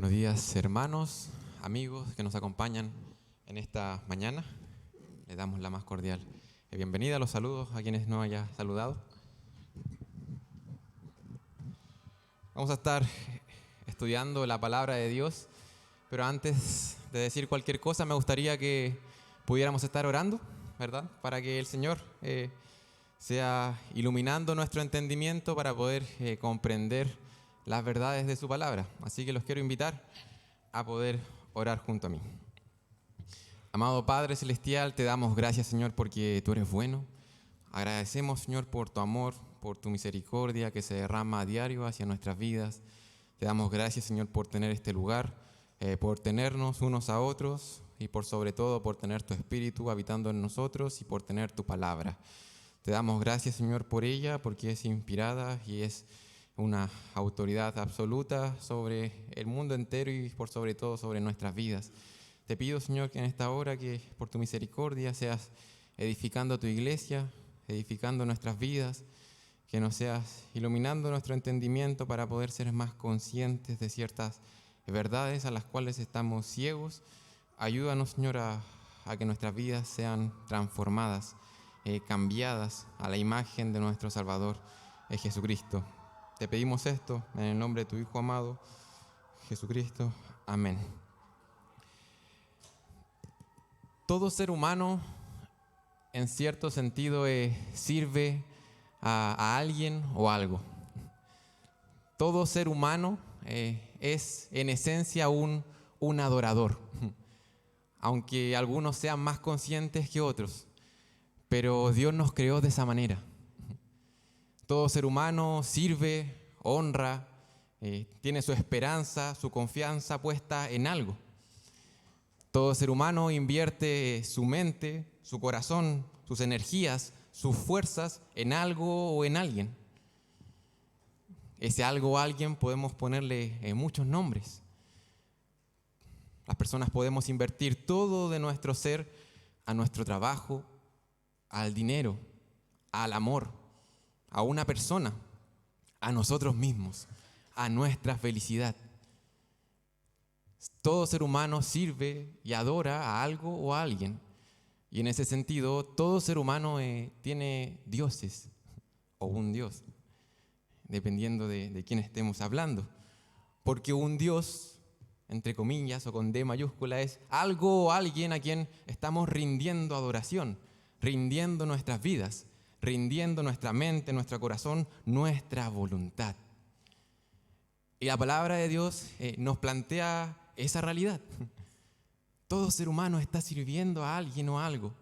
Buenos días, hermanos, amigos que nos acompañan en esta mañana. Les damos la más cordial bienvenida, los saludos a quienes no haya saludado. Vamos a estar estudiando la palabra de Dios, pero antes de decir cualquier cosa me gustaría que pudiéramos estar orando, ¿verdad? Para que el Señor sea iluminando nuestro entendimiento para poder comprender las verdades de su palabra. Así que los quiero invitar a poder orar junto a mí. Amado Padre Celestial, te damos gracias, Señor, porque tú eres bueno. Agradecemos, Señor, por tu amor, por tu misericordia que se derrama a diario hacia nuestras vidas. Te damos gracias, Señor, por tener este lugar, por tenernos unos a otros y por sobre todo por tener tu Espíritu habitando en nosotros y por tener tu palabra. Te damos gracias, Señor, por ella, porque es inspirada y es una autoridad absoluta sobre el mundo entero y por sobre todo sobre nuestras vidas. Te pido, Señor, que en esta hora, que por tu misericordia seas edificando tu iglesia, edificando nuestras vidas, que nos seas iluminando nuestro entendimiento para poder ser más conscientes de ciertas verdades a las cuales estamos ciegos. Ayúdanos, Señor, a que nuestras vidas sean transformadas, cambiadas a la imagen de nuestro Salvador, Jesucristo. Te pedimos esto en el nombre de tu Hijo amado, Jesucristo. Amén. Todo ser humano, en cierto sentido, sirve a alguien o algo. Todo ser humano es, en esencia, un adorador, aunque algunos sean más conscientes que otros. Pero Dios nos creó de esa manera. Todo ser humano sirve, honra, tiene su esperanza, su confianza puesta en algo. Todo ser humano invierte su mente, su corazón, sus energías, sus fuerzas en algo o en alguien. Ese algo o alguien podemos ponerle muchos nombres. Las personas podemos invertir todo de nuestro ser a nuestro trabajo, al dinero, al amor, a una persona, a nosotros mismos, a nuestra felicidad. Todo ser humano sirve y adora a algo o a alguien. Y en ese sentido, todo ser humano tiene dioses o un dios, dependiendo de quién estemos hablando. Porque un dios, entre comillas o con D mayúscula, es algo o alguien a quien estamos rindiendo adoración, rindiendo nuestras vidas, rindiendo nuestra mente, nuestro corazón, nuestra voluntad. Y la palabra de Dios nos plantea esa realidad. Todo ser humano está sirviendo a alguien o a algo.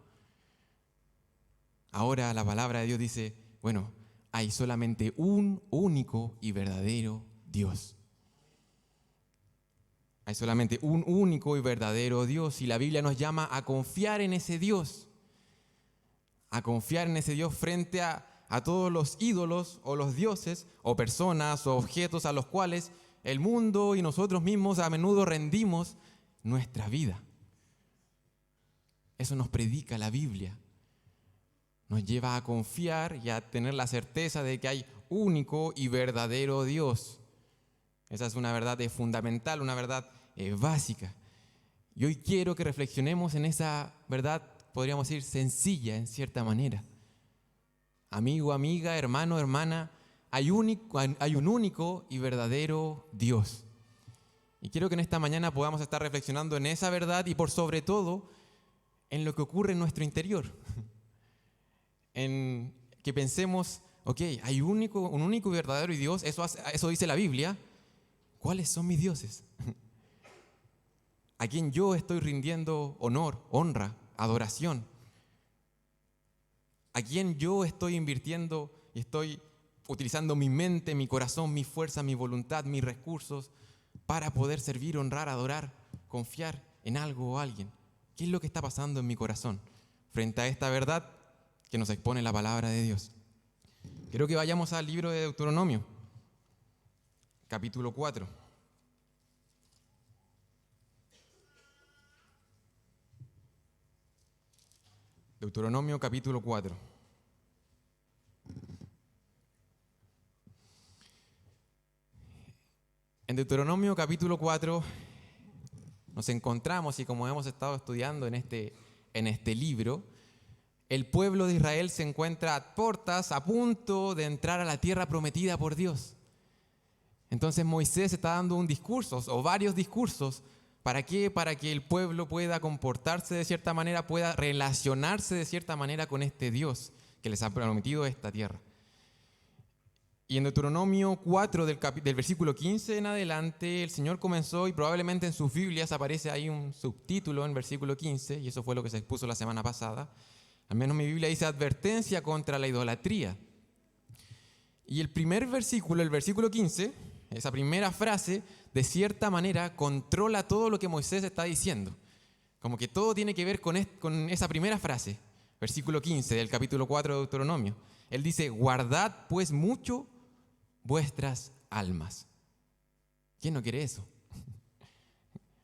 Ahora la palabra de Dios dice, bueno, hay solamente un único y verdadero Dios. Hay solamente un único y verdadero Dios y la Biblia nos llama a confiar en ese Dios. A confiar en ese Dios frente a todos los ídolos o los dioses o personas o objetos a los cuales el mundo y nosotros mismos a menudo rendimos nuestra vida. Eso nos predica la Biblia. Nos lleva a confiar y a tener la certeza de que hay único y verdadero Dios. Esa es una verdad fundamental, una verdad básica. Y hoy quiero que reflexionemos en esa verdad, podríamos decir, sencilla en cierta manera. Amigo, amiga, hermano, hermana, hay un único y verdadero Dios. Y quiero que en esta mañana podamos estar reflexionando en esa verdad y por sobre todo en lo que ocurre en nuestro interior. En que pensemos, ok, hay un único y verdadero Dios, eso dice la Biblia. ¿Cuáles son mis dioses? ¿A quién yo estoy rindiendo honor, honra, adoración? ¿A quién yo estoy invirtiendo y estoy utilizando mi mente, mi corazón, mi fuerza, mi voluntad, mis recursos para poder servir, honrar, adorar, confiar en algo o alguien? ¿Qué es lo que está pasando en mi corazón frente a esta verdad que nos expone la palabra de Dios? Quiero que vayamos al libro de Deuteronomio, capítulo 4. Deuteronomio capítulo 4. En Deuteronomio capítulo 4 nos encontramos, y como hemos estado estudiando en este libro, el pueblo de Israel se encuentra a puertas, a punto de entrar a la tierra prometida por Dios. Entonces Moisés está dando un discurso o varios discursos. ¿Para qué? Para que el pueblo pueda comportarse de cierta manera, pueda relacionarse de cierta manera con este Dios que les ha prometido esta tierra. Y en Deuteronomio 4, del versículo 15 en adelante, el Señor comenzó, y probablemente en sus Biblias aparece ahí un subtítulo en versículo 15, y eso fue lo que se expuso la semana pasada. Al menos mi Biblia dice advertencia contra la idolatría. Y el primer versículo, el versículo 15, esa primera frase, de cierta manera controla todo lo que Moisés está diciendo. Como que todo tiene que ver con esa primera frase, versículo 15 del capítulo 4 de Deuteronomio. Él dice, guardad pues mucho vuestras almas. ¿Quién no quiere eso?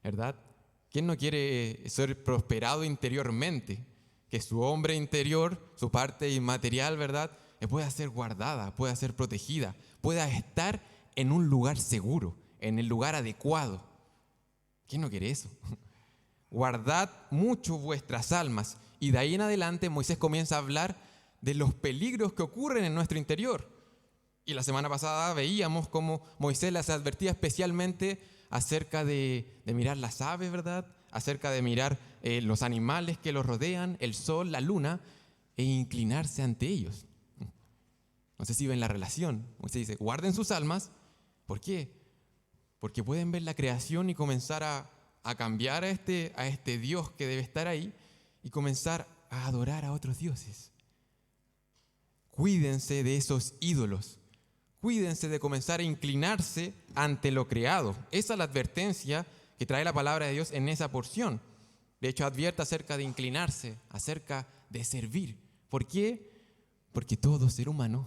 ¿Verdad? ¿Quién no quiere ser prosperado interiormente? Que su hombre interior, su parte inmaterial, ¿verdad?, pueda ser guardada, pueda ser protegida, pueda estar en un lugar seguro, en el lugar adecuado. ¿Quién no quiere eso? Guardad mucho vuestras almas. Y de ahí en adelante Moisés comienza a hablar de los peligros que ocurren en nuestro interior. Y la semana pasada veíamos cómo Moisés les advertía especialmente acerca de mirar las aves, ¿verdad?, acerca de mirar los animales que los rodean, el sol, la luna, e inclinarse ante ellos. No sé si ven la relación. Moisés dice, guarden sus almas. ¿Por qué? Porque pueden ver la creación y comenzar a cambiar a este Dios que debe estar ahí y comenzar a adorar a otros dioses. Cuídense de esos ídolos. Cuídense de comenzar a inclinarse ante lo creado. Esa es la advertencia que trae la palabra de Dios en esa porción. De hecho, advierte acerca de inclinarse, acerca de servir. ¿Por qué? Porque todo ser humano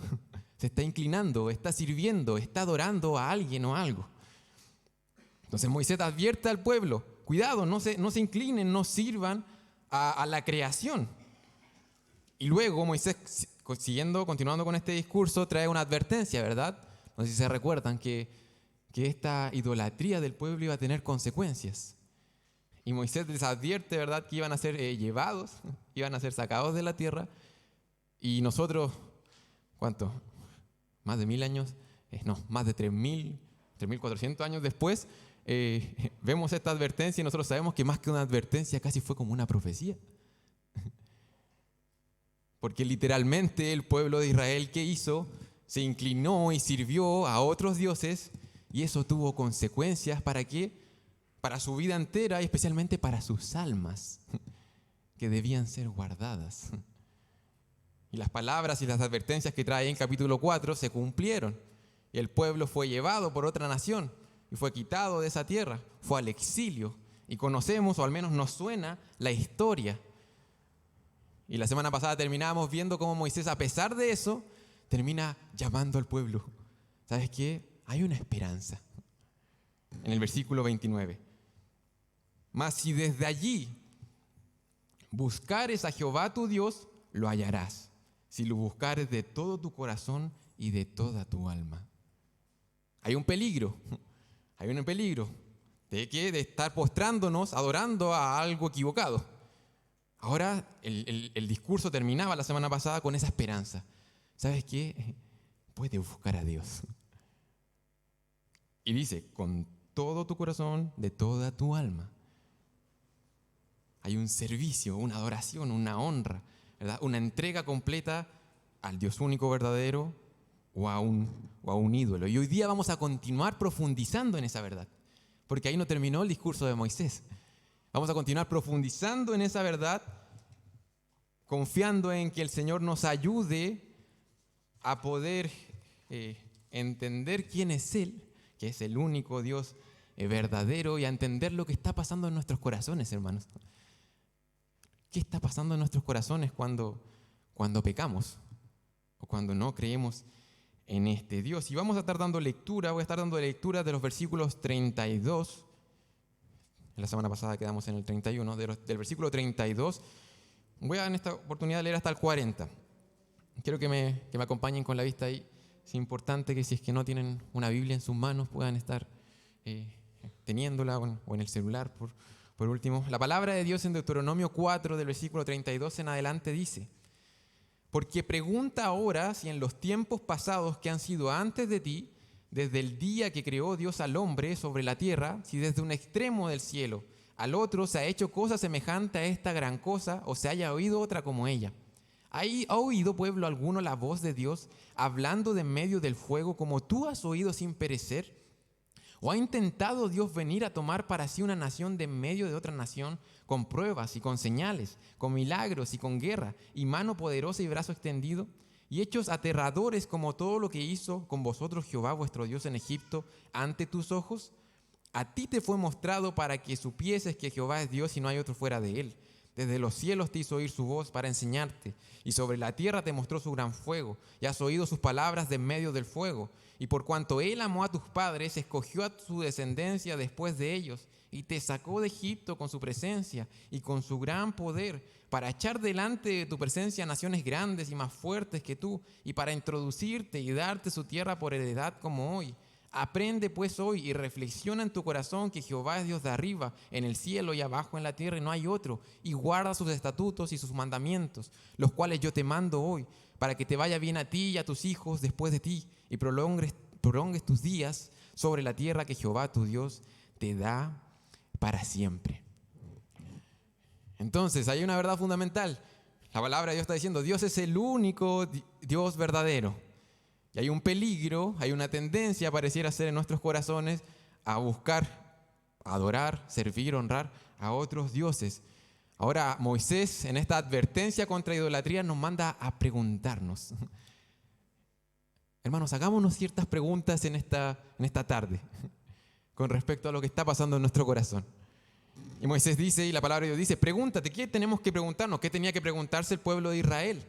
se está inclinando, está sirviendo, está adorando a alguien o algo. Entonces Moisés advierte al pueblo, cuidado, no se inclinen, no sirvan a la creación. Y luego Moisés, continuando con este discurso, trae una advertencia, ¿verdad? No sé si se recuerdan que esta idolatría del pueblo iba a tener consecuencias. Y Moisés les advierte, ¿verdad?, que iban a ser llevados, iban a ser sacados de la tierra. Y nosotros, ¿cuánto? Más de 1000 años, más de 3400 años después, vemos esta advertencia y nosotros sabemos que más que una advertencia casi fue como una profecía. Porque literalmente el pueblo de Israel, ¿qué hizo? Se inclinó y sirvió a otros dioses, y eso tuvo consecuencias. ¿Para qué? Para su vida entera y especialmente para sus almas, que debían ser guardadas. Y las palabras y las advertencias que trae en capítulo 4 se cumplieron. Y el pueblo fue llevado por otra nación y fue quitado de esa tierra, fue al exilio. Y conocemos, o al menos nos suena, la historia. Y la semana pasada terminábamos viendo cómo Moisés, a pesar de eso, termina llamando al pueblo. ¿Sabes qué? Hay una esperanza. En el versículo 29. Mas si desde allí buscares a Jehová tu Dios, lo hallarás, si lo buscares de todo tu corazón y de toda tu alma. Hay un peligro de estar postrándonos, adorando a algo equivocado. Ahora el discurso terminaba la semana pasada con esa esperanza. ¿Sabes qué? Puedes buscar a Dios. Y dice, con todo tu corazón, de toda tu alma. Hay un servicio, una adoración, una honra, ¿verdad?, una entrega completa al Dios único verdadero o a un ídolo. Y hoy día vamos a continuar profundizando en esa verdad, porque ahí no terminó el discurso de Moisés. Vamos a continuar profundizando en esa verdad, confiando en que el Señor nos ayude a poder entender quién es Él, que es el único Dios verdadero, y a entender lo que está pasando en nuestros corazones, hermanos. ¿Qué está pasando en nuestros corazones cuando pecamos o cuando no creemos en este Dios? Y vamos a estar dando lectura, voy a estar dando lectura de los versículos 32. En la semana pasada quedamos en el 31, del versículo 32. Voy a en esta oportunidad leer hasta el 40. Quiero que me acompañen con la vista ahí. Es importante que si es que no tienen una Biblia en sus manos puedan estar teniéndola o en el celular, por último. La palabra de Dios en Deuteronomio 4, del versículo 32 en adelante dice: porque pregunta ahora si en los tiempos pasados que han sido antes de ti, desde el día que creó Dios al hombre sobre la tierra, si desde un extremo del cielo al otro se ha hecho cosa semejante a esta gran cosa, o se haya oído otra como ella. ¿Ha oído pueblo alguno la voz de Dios hablando de en medio del fuego como tú has oído sin perecer? ¿O ha intentado Dios venir a tomar para sí una nación de en medio de otra nación con pruebas y con señales, con milagros y con guerra, y mano poderosa y brazo extendido, y hechos aterradores como todo lo que hizo con vosotros Jehová vuestro Dios en Egipto ante tus ojos? A ti te fue mostrado para que supieses que Jehová es Dios y no hay otro fuera de él. Desde los cielos te hizo oír su voz para enseñarte, y sobre la tierra te mostró su gran fuego, y has oído sus palabras de en medio del fuego. Y por cuanto él amó a tus padres, escogió a su descendencia después de ellos, y te sacó de Egipto con su presencia y con su gran poder, para echar delante de tu presencia naciones grandes y más fuertes que tú, y para introducirte y darte su tierra por heredad como hoy. Aprende pues hoy y reflexiona en tu corazón que Jehová es Dios de arriba, en el cielo y abajo en la tierra, y no hay otro, y guarda sus estatutos y sus mandamientos, los cuales yo te mando hoy, para que te vaya bien a ti y a tus hijos después de ti, y prolongues tus días sobre la tierra que Jehová tu Dios te da para siempre. Entonces, hay una verdad fundamental. La palabra de Dios está diciendo: Dios es el único Dios verdadero. Y hay un peligro, hay una tendencia, pareciera ser en nuestros corazones, a buscar, adorar, servir, honrar a otros dioses. Ahora, Moisés, en esta advertencia contra idolatría, nos manda a preguntarnos. Hermanos, hagámonos ciertas preguntas en esta tarde con respecto a lo que está pasando en nuestro corazón. Y Moisés dice, y la palabra de Dios dice: pregúntate, ¿qué tenemos que preguntarnos? ¿Qué tenía que preguntarse el pueblo de Israel?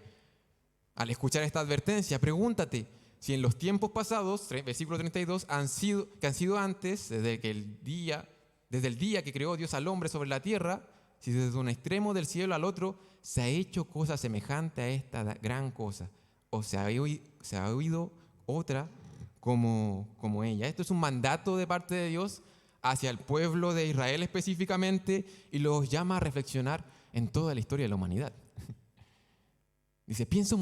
Al escuchar esta advertencia, pregúntate si en los tiempos pasados, versículo 32, que han sido antes, desde el día que creó Dios al hombre sobre la tierra, si desde un extremo del cielo al otro se ha hecho cosa semejante a esta gran cosa, o se ha oído otra como ella. Esto es un mandato de parte de Dios hacia el pueblo de Israel específicamente, y los llama a reflexionar en toda la historia de la humanidad. Dice: piensa un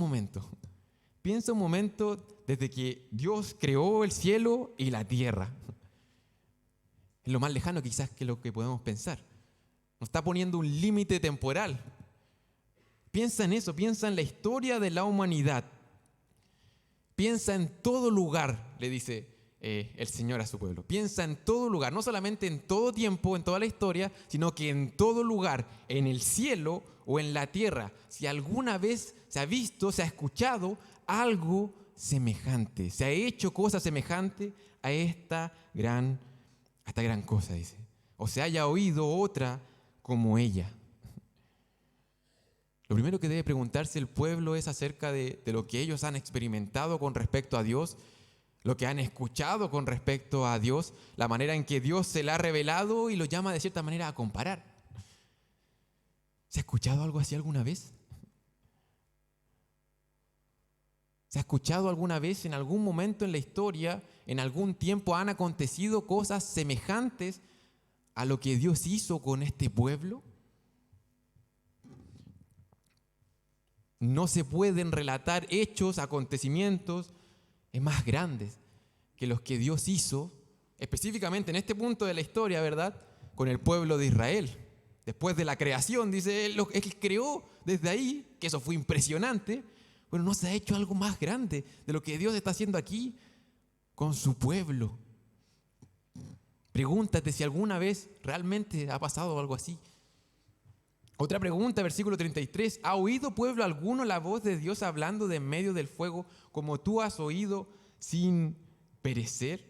momento desde que Dios creó el cielo y la tierra. Es lo más lejano quizás que lo que podemos pensar. Nos está poniendo un límite temporal. Piensa en eso, piensa en la historia de la humanidad. Piensa en todo lugar, le dice el Señor a su pueblo. Piensa en todo lugar, no solamente en todo tiempo, en toda la historia, sino que en todo lugar, en el cielo o en la tierra. Si alguna vez se ha visto, se ha escuchado algo semejante, se ha hecho cosa semejante a esta gran cosa, dice. O se haya oído otra como ella. Lo primero que debe preguntarse el pueblo es acerca de lo que ellos han experimentado con respecto a Dios, lo que han escuchado con respecto a Dios, la manera en que Dios se le ha revelado, y lo llama de cierta manera a comparar. ¿Se ha escuchado algo así alguna vez? ¿Se ha escuchado alguna vez, en algún momento en la historia, en algún tiempo, han acontecido cosas semejantes a lo que Dios hizo con este pueblo? No se pueden relatar hechos, acontecimientos más grandes que los que Dios hizo, específicamente en este punto de la historia, ¿verdad?, con el pueblo de Israel. Después de la creación, dice él creó desde ahí, que eso fue impresionante. Bueno, no se ha hecho algo más grande de lo que Dios está haciendo aquí con su pueblo. Pregúntate si alguna vez realmente ha pasado algo así. Otra pregunta, versículo 33. ¿Ha oído pueblo alguno la voz de Dios hablando de en medio del fuego como tú has oído sin perecer?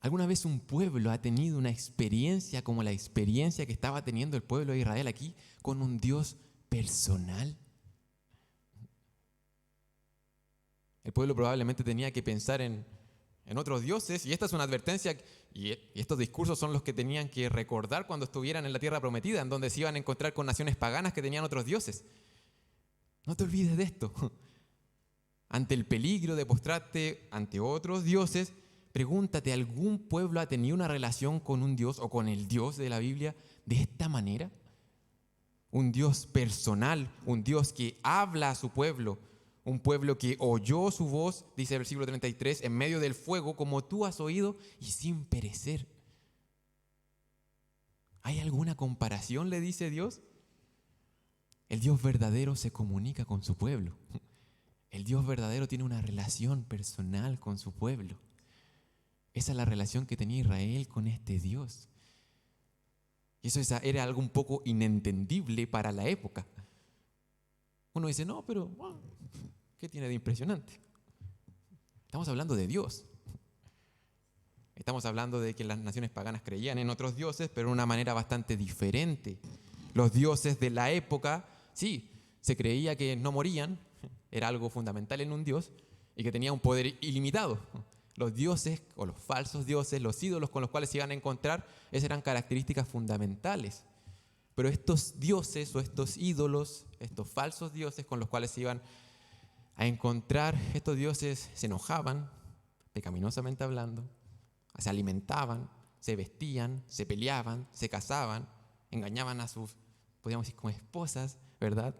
¿Alguna vez un pueblo ha tenido una experiencia como la experiencia que estaba teniendo el pueblo de Israel aquí, con un Dios personal? El pueblo probablemente tenía que pensar en otros dioses, y esta es una advertencia, y estos discursos son los que tenían que recordar cuando estuvieran en la tierra prometida, en donde se iban a encontrar con naciones paganas que tenían otros dioses. No te olvides de esto. Ante el peligro de postrarte ante otros dioses, pregúntate, ¿algún pueblo ha tenido una relación con un Dios o con el Dios de la Biblia de esta manera? Un Dios personal, un Dios que habla a su pueblo, un pueblo que oyó su voz, dice el versículo 33, en medio del fuego, como tú has oído y sin perecer. ¿Hay alguna comparación?, le dice Dios. El Dios verdadero se comunica con su pueblo. El Dios verdadero tiene una relación personal con su pueblo. Esa es la relación que tenía Israel con este Dios. Y eso era algo un poco inentendible para la época. Uno dice, no, pero ¿qué tiene de impresionante? Estamos hablando de Dios. Estamos hablando de que las naciones paganas creían en otros dioses, pero de una manera bastante diferente. Los dioses de la época, sí, se creía que no morían, era algo fundamental en un dios, y que tenía un poder ilimitado. Los dioses o los falsos dioses, los ídolos con los cuales se iban a encontrar, esas eran características fundamentales. Pero estos dioses o estos ídolos, estos falsos dioses con los cuales se iban a encontrar, estos dioses se enojaban, pecaminosamente hablando, se alimentaban, se vestían, se peleaban, se casaban, engañaban a sus, podríamos decir, como esposas, ¿verdad?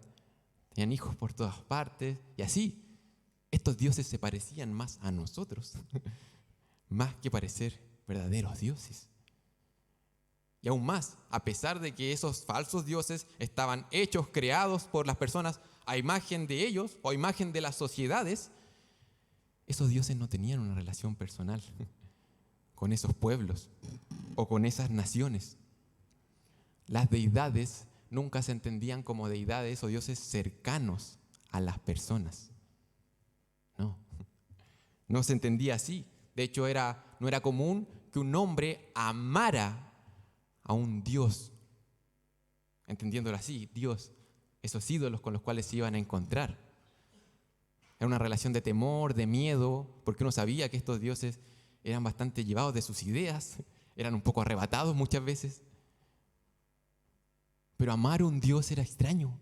Tenían hijos por todas partes y así. Estos dioses se parecían más a nosotros, más que parecer verdaderos dioses. Y aún más, a pesar de que esos falsos dioses estaban hechos, creados por las personas a imagen de ellos o a imagen de las sociedades, esos dioses no tenían una relación personal con esos pueblos o con esas naciones. Las deidades nunca se entendían como deidades o dioses cercanos a las personas. No se entendía así. De hecho, no era común que un hombre amara a un Dios, entendiéndolo así, Dios, esos ídolos con los cuales se iban a encontrar. Era una relación de temor, de miedo, porque uno sabía que estos dioses eran bastante llevados de sus ideas, eran un poco arrebatados muchas veces. Pero amar a un Dios era extraño.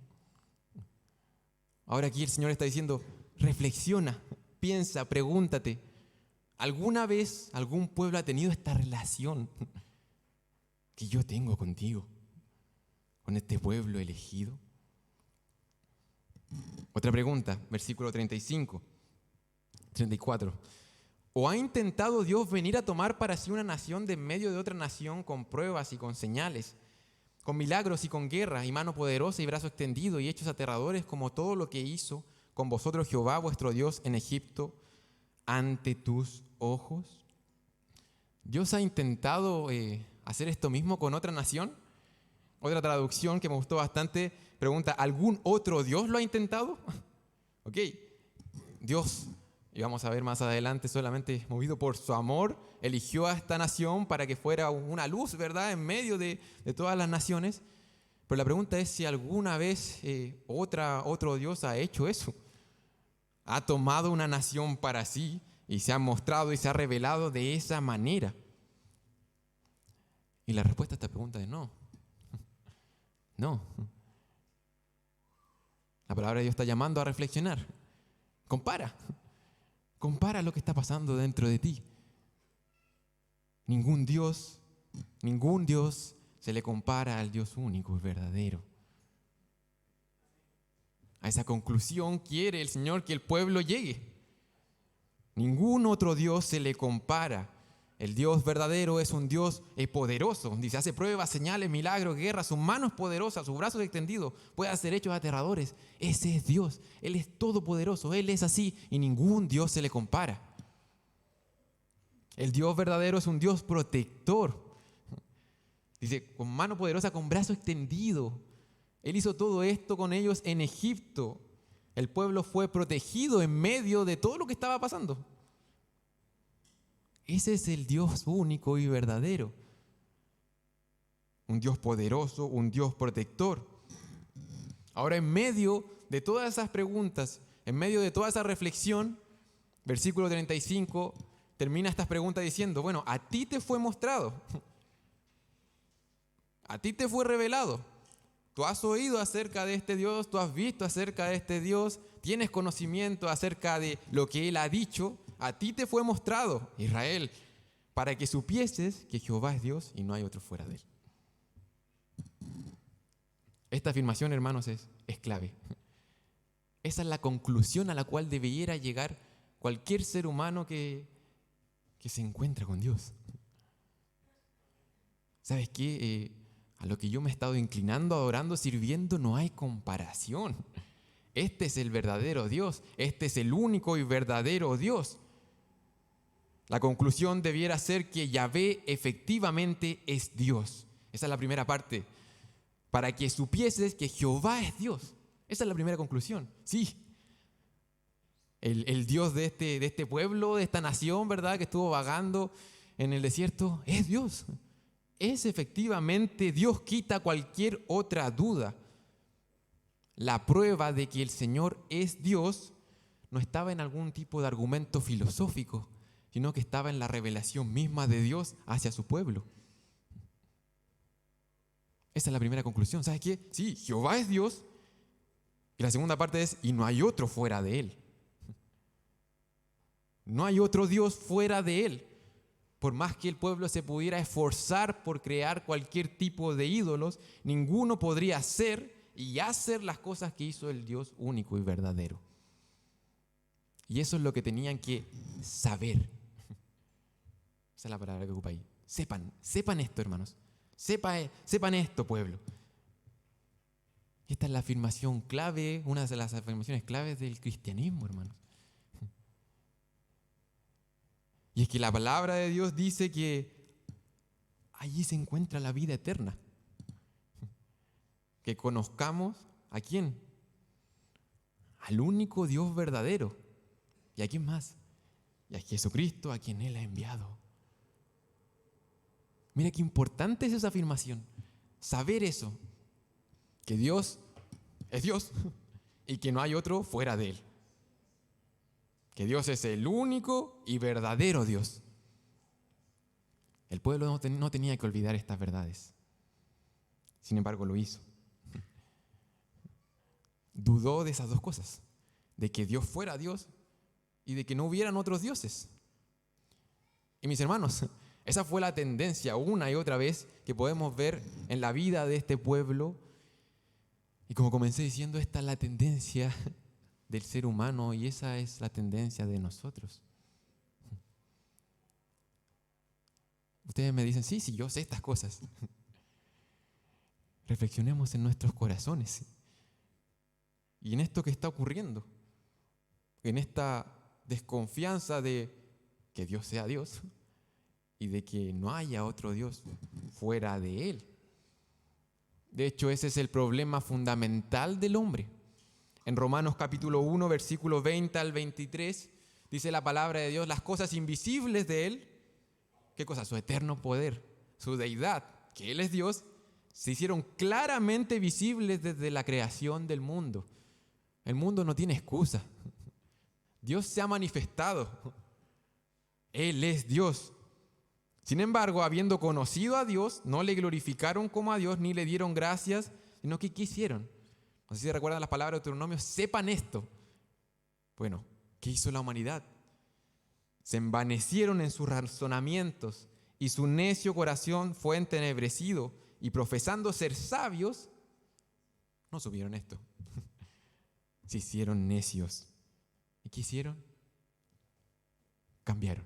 Ahora aquí el Señor está diciendo, reflexiona, piensa, pregúntate, ¿alguna vez algún pueblo ha tenido esta relación que yo tengo contigo, con este pueblo elegido? Otra pregunta, versículo 35, 34. ¿O ha intentado Dios venir a tomar para sí una nación de en medio de otra nación con pruebas y con señales, con milagros y con guerra y mano poderosa y brazo extendido y hechos aterradores como todo lo que hizo con vosotros Jehová vuestro Dios en Egipto ante tus ojos? ¿Dios ha intentado hacer esto mismo con otra nación? Otra traducción que me gustó bastante pregunta, ¿algún otro Dios lo ha intentado? Ok, Dios, y vamos a ver más adelante, solamente movido por su amor, eligió a esta nación para que fuera una luz, ¿verdad?, en medio de todas las naciones. Pero la pregunta es si alguna vez otro Dios ha hecho eso. Ha tomado una nación para sí y se ha mostrado y se ha revelado de esa manera. Y la respuesta a esta pregunta es no. No. La palabra de Dios está llamando a reflexionar. Compara lo que está pasando dentro de ti. Ningún Dios se le compara al Dios único y verdadero. A esa conclusión quiere el Señor que el pueblo llegue. Ningún otro Dios se le compara. El Dios verdadero es un Dios poderoso. Dice, hace pruebas, señales, milagros, guerras, sus manos poderosas, sus brazos extendidos, puede hacer hechos aterradores. Ese es Dios. Él es todopoderoso. Él es así y ningún Dios se le compara. El Dios verdadero es un Dios protector. Dice, con mano poderosa, con brazo extendido. Él hizo todo esto con ellos en Egipto. El pueblo fue protegido en medio de todo lo que estaba pasando. Ese es el Dios único y verdadero. Un Dios poderoso, un Dios protector. Ahora, en medio de todas esas preguntas, en medio de toda esa reflexión, versículo 35 termina estas preguntas diciendo, bueno, a ti te fue mostrado, a ti te fue revelado. Tú has oído acerca de este Dios, tú has visto acerca de este Dios, tienes conocimiento acerca de lo que Él ha dicho. A ti te fue mostrado, Israel, para que supieses que Jehová es Dios y no hay otro fuera de él. Esta afirmación, hermanos, es clave. Esa es la conclusión a la cual debiera llegar cualquier ser humano que se encuentra con Dios. ¿Sabes qué? A lo que yo me he estado inclinando, adorando, sirviendo, no hay comparación. Este es el verdadero Dios. Este es el único y verdadero Dios. La conclusión debiera ser que Yahvé efectivamente es Dios. Esa es la primera parte. Para que supieses que Jehová es Dios. Esa es la primera conclusión. Sí. El Dios de este pueblo, de esta nación, ¿verdad? Que estuvo vagando en el desierto, es Dios. Es efectivamente Dios, quita cualquier otra duda. La prueba de que el Señor es Dios no estaba en algún tipo de argumento filosófico, sino que estaba en la revelación misma de Dios hacia su pueblo. Esa es la primera conclusión. ¿Sabes qué? Sí, Jehová es Dios. Y la segunda parte es, y no hay otro fuera de Él. No hay otro Dios fuera de Él. Por más que el pueblo se pudiera esforzar por crear cualquier tipo de ídolos, ninguno podría hacer y hacer las cosas que hizo el Dios único y verdadero. Y eso es lo que tenían que saber. Esa es la palabra que ocupa ahí. Sepan esto, hermanos. Sepan esto, pueblo. Esta es la afirmación clave, una de las afirmaciones claves del cristianismo, hermanos. Y es que la palabra de Dios dice que allí se encuentra la vida eterna. Que conozcamos ¿a quién? Al único Dios verdadero. ¿Y a quién más? Y a Jesucristo, a quien Él ha enviado. Mira qué importante es esa afirmación. Saber eso. Que Dios es Dios y que no hay otro fuera de Él. Que Dios es el único y verdadero Dios. El pueblo no tenía que olvidar estas verdades. Sin embargo, lo hizo. Dudó de esas dos cosas. De que Dios fuera Dios y de que no hubieran otros dioses. Y mis hermanos, esa fue la tendencia una y otra vez que podemos ver en la vida de este pueblo. Y como comencé diciendo, esta es la tendencia del ser humano y esa es la tendencia de nosotros. Ustedes me dicen, sí, yo sé estas cosas. Reflexionemos en nuestros corazones y en esto que está ocurriendo, en esta desconfianza de que Dios sea Dios y de que no haya otro Dios fuera de Él. De hecho, ese es el problema fundamental del hombre. En Romanos capítulo 1, versículo 20 al 23, dice la palabra de Dios, las cosas invisibles de Él, ¿qué cosa? Su eterno poder, su deidad, que Él es Dios, se hicieron claramente visibles desde la creación del mundo. El mundo no tiene excusa. Dios se ha manifestado. Él es Dios. Sin embargo, habiendo conocido a Dios, no le glorificaron como a Dios ni le dieron gracias, sino que ¿qué hicieron? No sé si recuerdan las palabras de Deuteronomio, sepan esto. Bueno, ¿qué hizo la humanidad? Se envanecieron en sus razonamientos y su necio corazón fue entenebrecido y profesando ser sabios, no supieron esto. Se hicieron necios. ¿Y qué hicieron? Cambiaron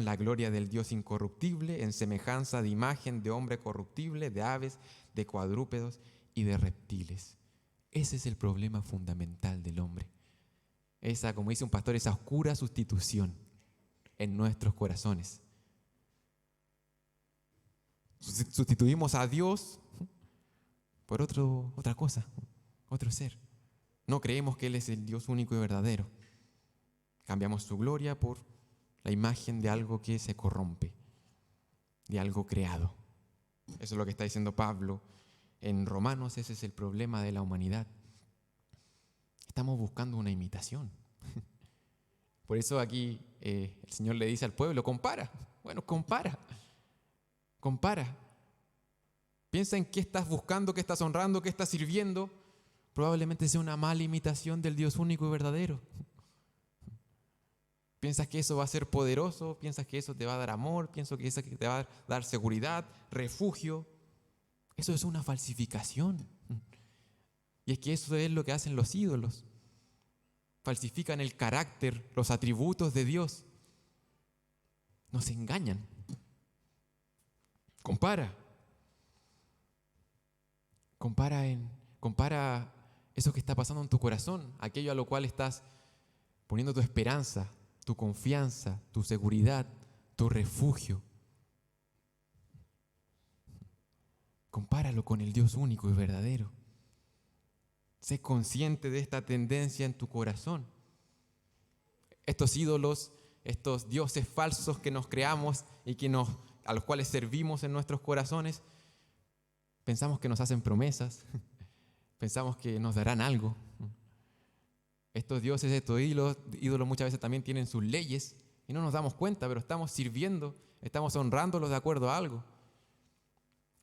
la gloria del Dios incorruptible en semejanza de imagen de hombre corruptible, de aves, de cuadrúpedos y de reptiles. Ese es el problema fundamental del hombre. Esa, como dice un pastor, esa oscura sustitución en nuestros corazones. Sustituimos a Dios por otra cosa, otro ser. No creemos que Él es el Dios único y verdadero. Cambiamos su gloria por la imagen de algo que se corrompe, de algo creado. Eso es lo que está diciendo Pablo en Romanos. Ese es el problema de la humanidad. Estamos buscando una imitación. Por eso aquí el Señor le dice al pueblo, compara. Bueno, compara. Piensa en qué estás buscando, qué estás honrando, qué estás sirviendo. Probablemente sea una mala imitación del Dios único y verdadero. Piensas que eso va a ser poderoso, piensas que eso te va a dar amor, piensas que eso te va a dar seguridad, refugio. Eso es una falsificación. Y es que eso es lo que hacen los ídolos. Falsifican el carácter, los atributos de Dios. Nos engañan. Compara eso que está pasando en tu corazón, aquello a lo cual estás poniendo tu esperanza, tu confianza, tu seguridad, tu refugio. Compáralo con el Dios único y verdadero. Sé consciente de esta tendencia en tu corazón. Estos ídolos, estos dioses falsos que nos creamos y a los cuales servimos en nuestros corazones, pensamos que nos hacen promesas, pensamos que nos darán algo. Estos dioses, estos ídolos muchas veces también tienen sus leyes y no nos damos cuenta, pero estamos sirviendo, estamos honrándolos de acuerdo a algo.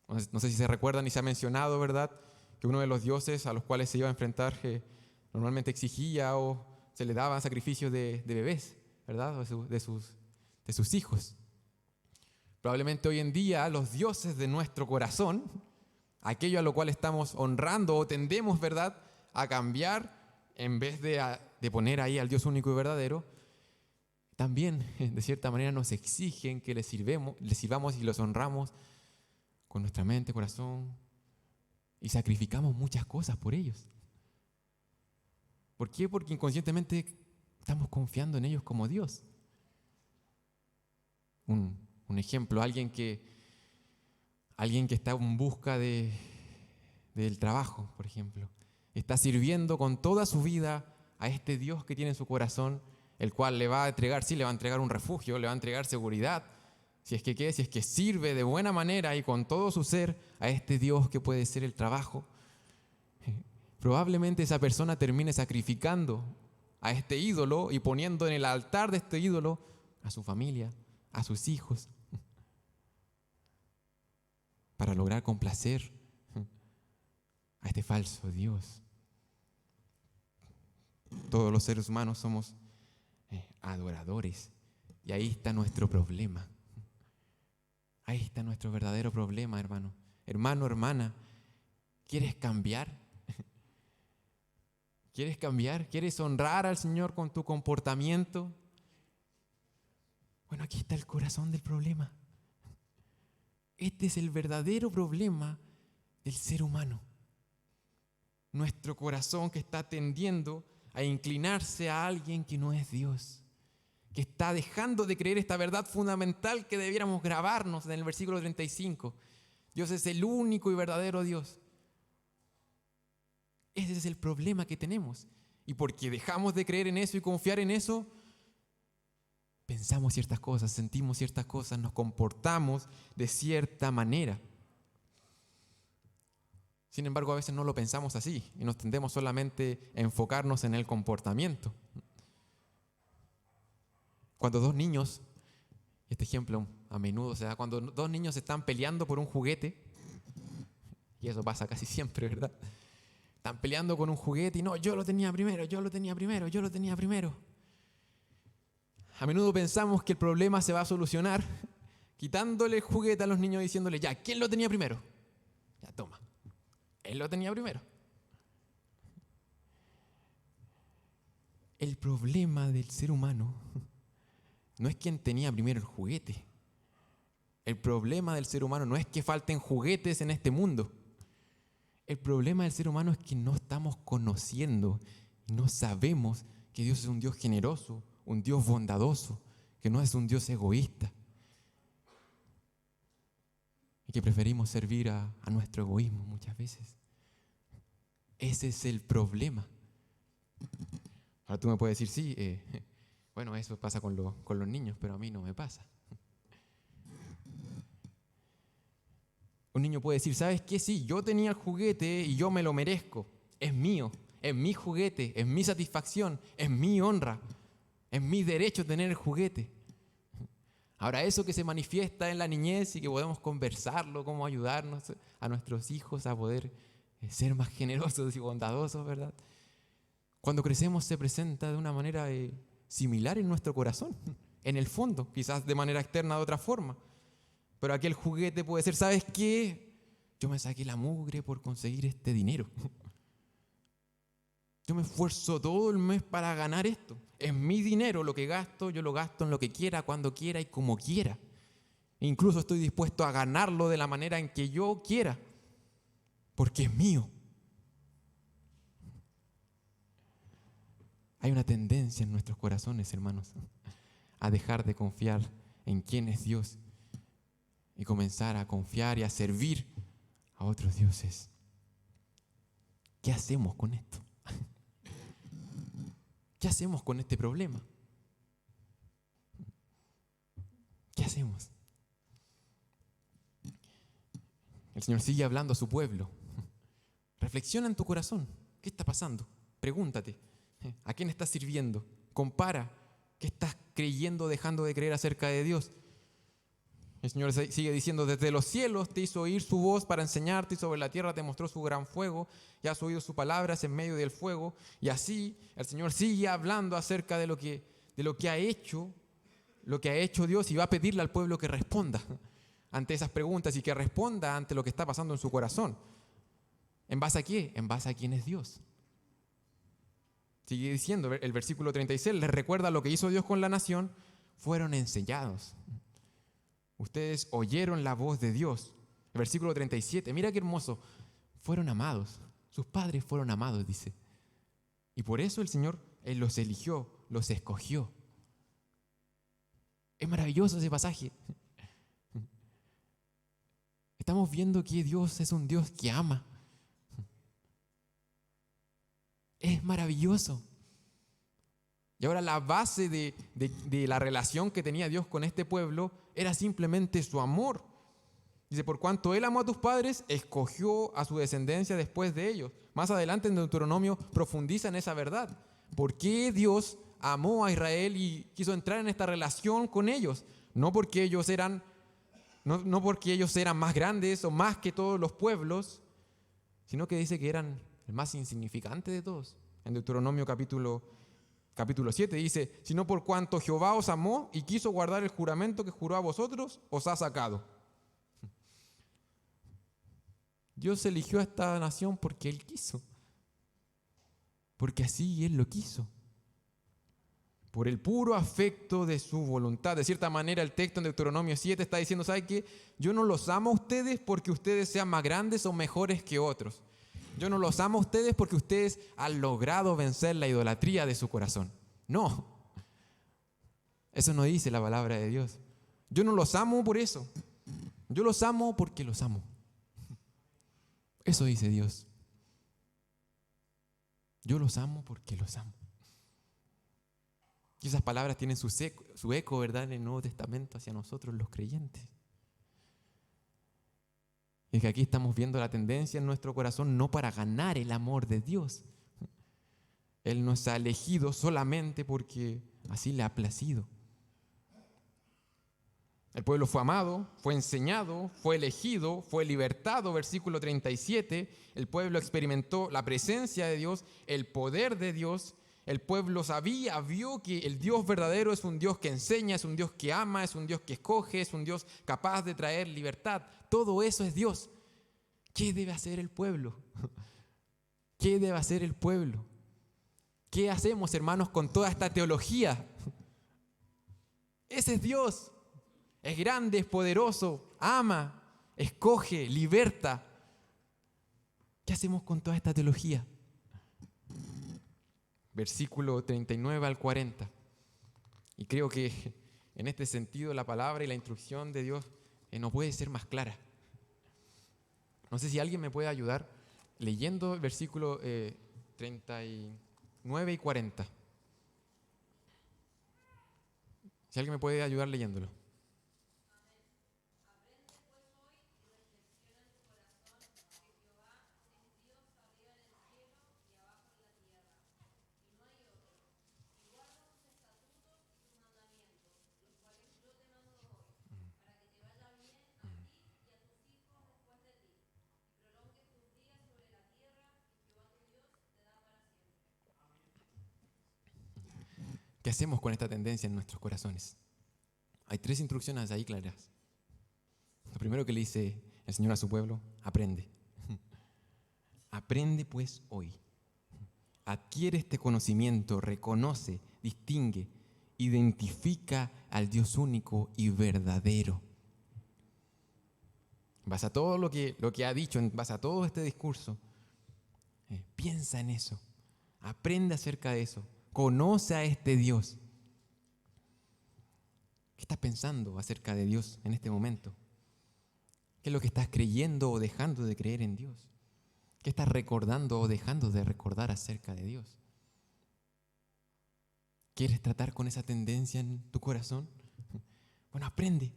No sé si se recuerdan y se ha mencionado, ¿verdad?, que uno de los dioses a los cuales se iba a enfrentar normalmente exigía o se le daban sacrificios de bebés, ¿verdad?, o de sus hijos. Probablemente hoy en día los dioses de nuestro corazón, aquello a lo cual estamos honrando o tendemos, ¿verdad?, a cambiar, en vez de poner ahí al Dios único y verdadero, también de cierta manera nos exigen que les sirvamos y los honramos con nuestra mente, corazón, y sacrificamos muchas cosas por ellos. ¿Por qué? Porque inconscientemente estamos confiando en ellos como Dios. Un ejemplo, alguien que está en busca del trabajo, por ejemplo, está sirviendo con toda su vida a este Dios que tiene en su corazón, el cual le va a entregar, sí, le va a entregar un refugio, le va a entregar seguridad, si es que sirve de buena manera y con todo su ser a este Dios que puede ser el trabajo. Probablemente esa persona termine sacrificando a este ídolo y poniendo en el altar de este ídolo a su familia, a sus hijos, para lograr complacer a este falso Dios. Todos los seres humanos somos adoradores y ahí está nuestro problema. Ahí está nuestro verdadero problema, hermano. Hermano, hermana, ¿quieres cambiar? ¿Quieres cambiar? ¿Quieres honrar al Señor con tu comportamiento? Bueno, aquí está el corazón del problema. Este es el verdadero problema del ser humano. Nuestro corazón que está tendiendo a inclinarse a alguien que no es Dios, que está dejando de creer esta verdad fundamental que debiéramos grabarnos en el versículo 35. Dios es el único y verdadero Dios. Ese es el problema que tenemos. Y porque dejamos de creer en eso y confiar en eso, pensamos ciertas cosas, sentimos ciertas cosas, nos comportamos de cierta manera. Sin embargo, a veces no lo pensamos así y nos tendemos solamente a enfocarnos en el comportamiento. Cuando dos niños, este ejemplo a menudo se da, cuando dos niños están peleando por un juguete, y eso pasa casi siempre, ¿verdad? Están peleando con un juguete y no, yo lo tenía primero. A menudo pensamos que el problema se va a solucionar quitándole el juguete a los niños y diciéndole, ya, ¿quién lo tenía primero? Ya, toma. Él lo tenía primero. El problema del ser humano no es quién tenía primero el juguete. El problema del ser humano no es que falten juguetes en este mundo. El problema del ser humano es que no estamos conociendo y no sabemos que Dios es un Dios generoso, un Dios bondadoso, que no es un Dios egoísta. Y que preferimos servir a nuestro egoísmo muchas veces. Ese es el problema. Ahora tú me puedes decir, sí, bueno, eso pasa con los niños, pero a mí no me pasa. Un niño puede decir, ¿sabes qué? Sí, yo tenía el juguete y yo me lo merezco. Es mío, es mi juguete, es mi satisfacción, es mi honra, es mi derecho tener el juguete. Ahora, eso que se manifiesta en la niñez y que podemos conversarlo, cómo ayudarnos a nuestros hijos a poder ser más generosos y bondadosos, ¿verdad? Cuando crecemos se presenta de una manera similar en nuestro corazón, en el fondo, quizás de manera externa de otra forma. Pero aquel juguete puede ser, ¿sabes qué? Yo me saqué la mugre por conseguir este dinero. Yo me esfuerzo todo el mes para ganar esto. Es mi dinero, lo que gasto, yo lo gasto en lo que quiera, cuando quiera y como quiera. Incluso estoy dispuesto a ganarlo de la manera en que yo quiera, porque es mío. Hay una tendencia en nuestros corazones, hermanos, a dejar de confiar en quién es Dios y comenzar a confiar y a servir a otros dioses. ¿Qué hacemos con esto? ¿Qué hacemos con este problema? ¿Qué hacemos? El Señor sigue hablando a su pueblo. Reflexiona en tu corazón. ¿Qué está pasando? Pregúntate. ¿A quién estás sirviendo? Compara. ¿Qué estás creyendo, dejando de creer acerca de Dios? El Señor sigue diciendo, desde los cielos te hizo oír su voz para enseñarte y sobre la tierra te mostró su gran fuego. Ya has oído sus palabras en medio del fuego. Y así el Señor sigue hablando acerca de lo que ha hecho Dios, y va a pedirle al pueblo que responda ante esas preguntas y que responda ante lo que está pasando en su corazón. ¿En base a qué? En base a quién es Dios. Sigue diciendo el versículo 36, les recuerda lo que hizo Dios con la nación. Fueron enseñados. Ustedes oyeron la voz de Dios. El versículo 37, mira qué hermoso. Fueron amados. Sus padres fueron amados, dice. Y por eso el Señor, Él los eligió, los escogió. Es maravilloso ese pasaje. Estamos viendo que Dios es un Dios que ama. Es maravilloso. Y ahora la base de la relación que tenía Dios con este pueblo era simplemente su amor. Dice, por cuanto Él amó a tus padres, escogió a su descendencia después de ellos. Más adelante en Deuteronomio profundiza en esa verdad. ¿Por qué Dios amó a Israel y quiso entrar en esta relación con ellos? No porque ellos eran más grandes o más que todos los pueblos, sino que dice que eran el más insignificante de todos. En Deuteronomio capítulo 7 dice, sino por cuanto Jehová os amó y quiso guardar el juramento que juró a vosotros, os ha sacado. Dios eligió a esta nación porque Él quiso. Porque así Él lo quiso. Por el puro afecto de su voluntad. De cierta manera el texto en Deuteronomio 7 está diciendo, ¿sabe qué? Yo no los amo a ustedes porque ustedes sean más grandes o mejores que otros. Yo no los amo a ustedes porque ustedes han logrado vencer la idolatría de su corazón. No. Eso no dice la palabra de Dios. Yo no los amo por eso. Yo los amo porque los amo. Eso dice Dios. Yo los amo porque los amo. Y esas palabras tienen su eco, ¿verdad?, en el Nuevo Testamento hacia nosotros los creyentes. Es que aquí estamos viendo la tendencia en nuestro corazón no para ganar el amor de Dios. Él nos ha elegido solamente porque así le ha placido. El pueblo fue amado, fue enseñado, fue elegido, fue libertado, versículo 37. El pueblo experimentó la presencia de Dios, el poder de Dios. El pueblo vio que el Dios verdadero es un Dios que enseña, es un Dios que ama, es un Dios que escoge, es un Dios capaz de traer libertad. Todo eso es Dios. ¿Qué debe hacer el pueblo? ¿Qué debe hacer el pueblo? ¿Qué hacemos, hermanos, con toda esta teología? Ese es Dios. Es grande, es poderoso, ama, escoge, liberta. ¿Qué hacemos con toda esta teología? Versículo 39 al 40. Y creo que en este sentido la palabra y la instrucción de Dios no puede ser más clara. No sé si alguien me puede ayudar leyendo el versículo 39 y 40. Si alguien me puede ayudar leyéndolo. ¿Qué hacemos con esta tendencia en nuestros corazones? Hay 3 instrucciones ahí claras. Lo primero que le dice el Señor a su pueblo: aprende. Aprende pues hoy. Adquiere este conocimiento, reconoce, distingue, identifica al Dios único y verdadero. En base a todo lo que ha dicho, en base a todo este discurso, piensa en eso, aprende acerca de eso, conoce a este Dios. ¿Qué estás pensando acerca de Dios en este momento? ¿Qué es lo que estás creyendo o dejando de creer en Dios? ¿Qué estás recordando o dejando de recordar acerca de Dios? ¿Quieres tratar con esa tendencia en tu corazón? Bueno, aprende,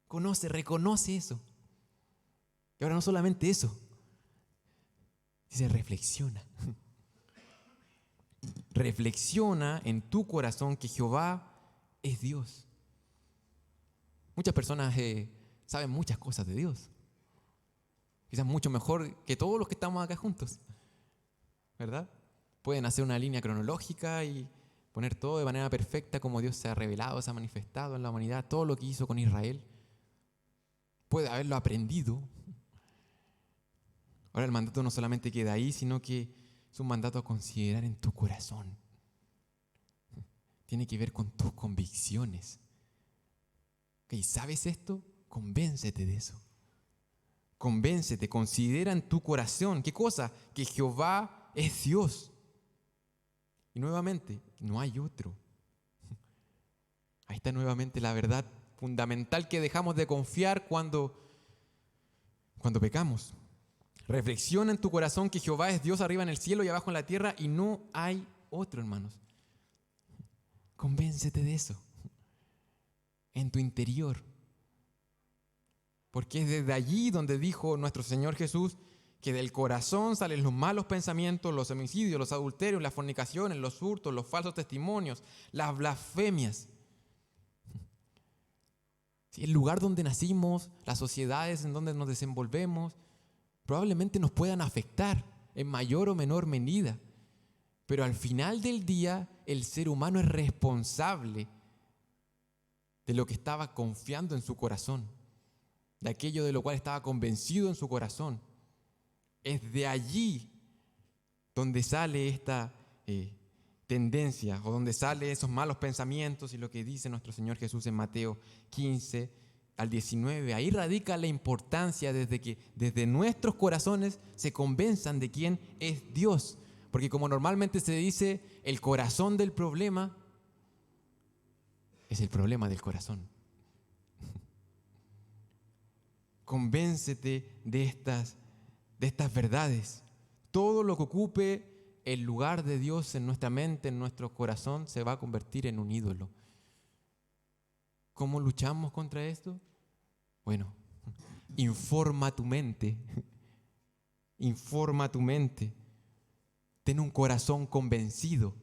conoce, reconoce eso. Y ahora no solamente eso, dice reflexiona. Reflexiona en tu corazón que Jehová es Dios. Muchas personas saben muchas cosas de Dios. Quizás mucho mejor que todos los que estamos acá juntos, ¿verdad? Pueden hacer una línea cronológica y poner todo de manera perfecta, como Dios se ha revelado, se ha manifestado en la humanidad, todo lo que hizo con Israel. Puede haberlo aprendido. Ahora el mandato no solamente queda ahí, sino que es un mandato a considerar en tu corazón. Tiene que ver con tus convicciones. ¿Y sabes esto? Convéncete de eso. Convéncete, considera en tu corazón. ¿Qué cosa? Que Jehová es Dios. Y nuevamente, no hay otro. Ahí está nuevamente la verdad fundamental que dejamos de confiar cuando pecamos. Reflexiona en tu corazón que Jehová es Dios arriba en el cielo y abajo en la tierra y no hay otro, hermanos. Convéncete de eso. En tu interior. Porque es desde allí donde dijo nuestro Señor Jesús que del corazón salen los malos pensamientos, los homicidios, los adulterios, las fornicaciones, los hurtos, los falsos testimonios, las blasfemias. El lugar donde nacimos, las sociedades en donde nos desenvolvemos, probablemente nos puedan afectar en mayor o menor medida. Pero al final del día, el ser humano es responsable de lo que estaba confiando en su corazón, de aquello de lo cual estaba convencido en su corazón. Es de allí donde sale esta tendencia o donde salen esos malos pensamientos y lo que dice nuestro Señor Jesús en Mateo 15 al 19. Ahí radica la importancia desde que desde nuestros corazones se convenzan de quién es Dios. Porque como normalmente se dice, el corazón del problema es el problema del corazón. Convéncete de estas verdades. Todo lo que ocupe el lugar de Dios en nuestra mente, en nuestro corazón, se va a convertir en un ídolo. ¿Cómo luchamos contra esto? Bueno, informa tu mente. Informa tu mente. Ten un corazón convencido.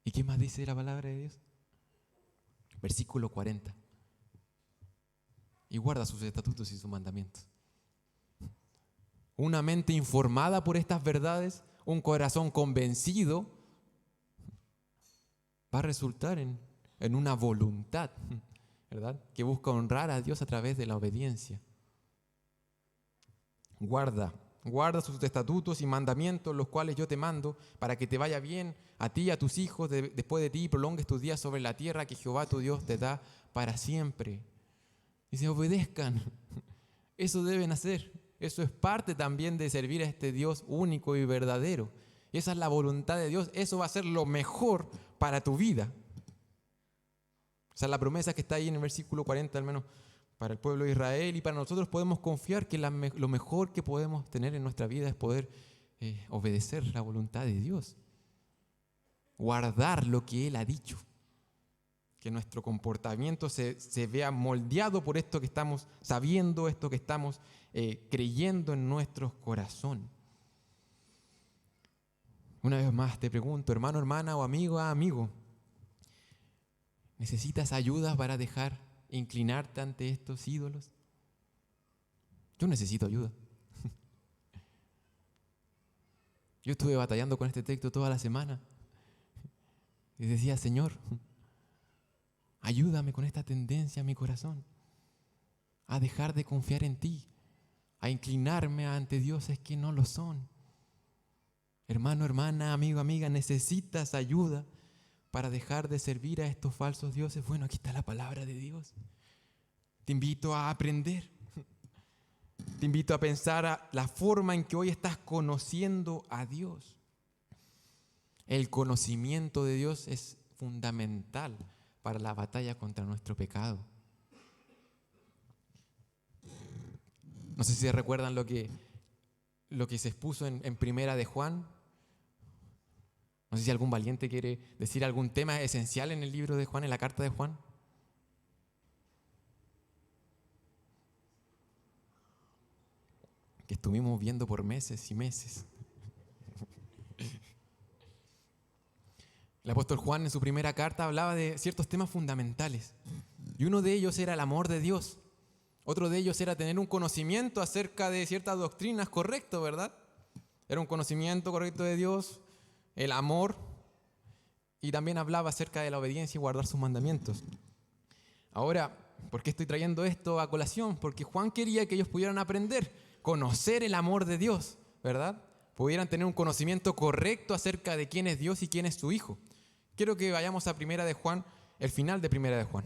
¿Y qué más dice la palabra de Dios? Versículo 40. Y guarda sus estatutos y sus mandamientos. Una mente informada por estas verdades, un corazón convencido, va a resultar en una voluntad, ¿verdad? Que busca honrar a Dios a través de la obediencia. Guarda sus estatutos y mandamientos, los cuales yo te mando, para que te vaya bien a ti y a tus hijos después de ti, y prolongues tus días sobre la tierra que Jehová tu Dios te da para siempre. Dice, obedezcan. Eso deben hacer. Eso es parte también de servir a este Dios único y verdadero. Y esa es la voluntad de Dios. Eso va a ser lo mejor para tu vida. O sea, la promesa que está ahí en el versículo 40, al menos para el pueblo de Israel y para nosotros, podemos confiar que lo mejor que podemos tener en nuestra vida es poder obedecer la voluntad de Dios. Guardar lo que Él ha dicho. Que nuestro comportamiento se vea moldeado por esto que estamos sabiendo, esto que estamos creyendo en nuestros corazones. Una vez más te pregunto, hermano, hermana o amigo, ¿necesitas ayuda para dejar inclinarte ante estos ídolos? Yo necesito ayuda. Yo estuve batallando con este texto toda la semana. Y decía, Señor, ayúdame con esta tendencia en mi corazón a dejar de confiar en ti, a inclinarme ante dioses que no lo son. Hermano, hermana, amigo, amiga, necesitas ayuda para dejar de servir a estos falsos dioses. Bueno, aquí está la palabra de Dios. Te invito a aprender. Te invito a pensar a la forma en que hoy estás conociendo a Dios. El conocimiento de Dios es fundamental para la batalla contra nuestro pecado. No sé si recuerdan lo que se expuso en Primera de Juan. No sé si algún valiente quiere decir algún tema esencial en el libro de Juan, en la carta de Juan. Que estuvimos viendo por meses y meses. El apóstol Juan en su primera carta hablaba de ciertos temas fundamentales. Y uno de ellos era el amor de Dios. Otro de ellos era tener un conocimiento acerca de ciertas doctrinas correcto, ¿verdad? Era un conocimiento correcto de Dios, el amor, y también hablaba acerca de la obediencia y guardar sus mandamientos. Ahora, ¿por qué estoy trayendo esto a colación? Porque Juan quería que ellos pudieran aprender, conocer el amor de Dios, ¿verdad? Pudieran tener un conocimiento correcto acerca de quién es Dios y quién es su Hijo. Quiero que vayamos a Primera de Juan, el final de Primera de Juan.